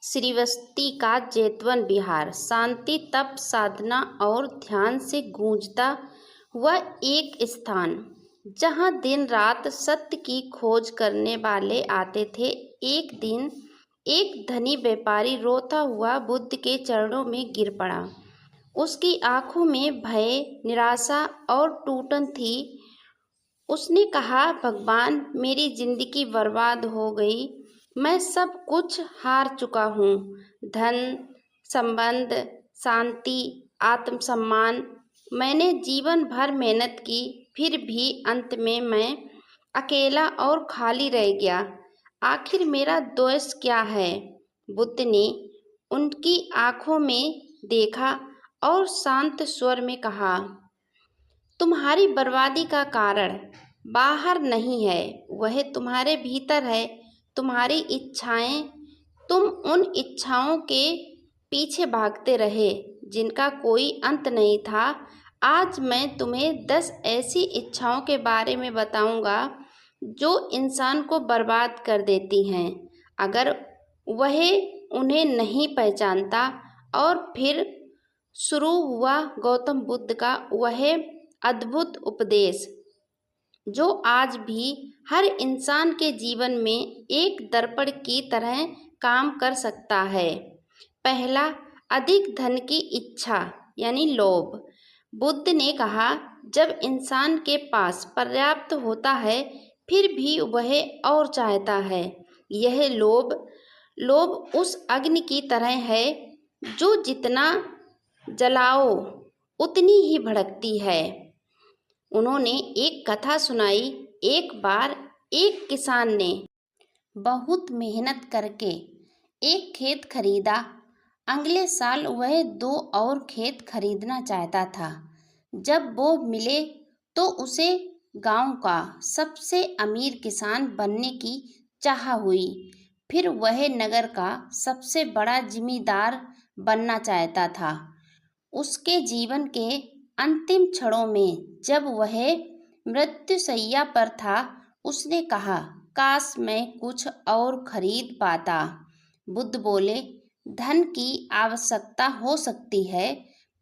श्रीवस्ती का जेतवन विहार शांति तप साधना और ध्यान से गूंजता हुआ एक स्थान, जहाँ दिन रात सत्य की खोज करने वाले आते थे। एक दिन एक धनी व्यापारी रोता हुआ बुद्ध के चरणों में गिर पड़ा। उसकी आंखों में भय, निराशा और टूटन थी। उसने कहा, भगवान, मेरी जिंदगी बर्बाद हो गई। मैं सब कुछ हार चुका हूँ। धन, संबंध, शांति, आत्मसम्मान। मैंने जीवन भर मेहनत की, फिर भी अंत में मैं अकेला और खाली रह गया। आखिर मेरा दोष क्या है? बुद्ध ने उनकी आंखों में देखा और शांत स्वर में कहा, तुम्हारी बर्बादी का कारण बाहर नहीं है, वह तुम्हारे भीतर है। तुम्हारी इच्छाएं। तुम उन इच्छाओं के पीछे भागते रहे जिनका कोई अंत नहीं था। आज मैं तुम्हें 10 ऐसी इच्छाओं के बारे में बताऊंगा जो इंसान को बर्बाद कर देती हैं अगर वह उन्हें नहीं पहचानता। और फिर शुरू हुआ गौतम बुद्ध का वह अद्भुत उपदेश, जो आज भी हर इंसान के जीवन में एक दर्पण की तरह काम कर सकता है। पहला, अधिक धन की इच्छा यानी लोभ। बुद्ध ने कहा, जब इंसान के पास पर्याप्त होता है फिर भी वह और चाहता है, यह लोभ उस अग्नि की तरह है जो जितना जलाओ उतनी ही भड़कती है। उन्होंने एक कथा सुनाई। एक बार एक किसान ने बहुत मेहनत करके एक खेत खरीदा। अगले साल वह 2 और खेत खरीदना चाहता था। जब वो मिले तो उसे गांव का सबसे अमीर किसान बनने की चाह हुई। फिर वह नगर का सबसे बड़ा जिम्मेदार बनना चाहता था। उसके जीवन के अंतिम क्षणों में जब वह मृत्युशैया पर था, उसने कहा, काश मैं कुछ और खरीद पाता। बुद्ध बोले, धन की आवश्यकता हो सकती है,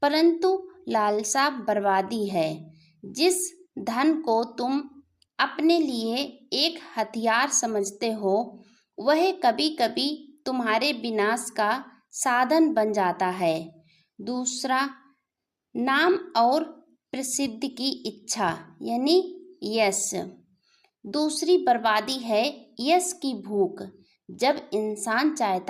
परंतु लालसा बर्बादी है। जिस धन को तुम अपने लिए एक हथियार समझते हो, वह कभी कभी तुम्हारे विनाश का साधन बन जाता है। दूसरा, नाम और प्रसिद्धि की इच्छा यानी यश। दूसरी बर्बादी है यश की भूख। जब इंसान चाहता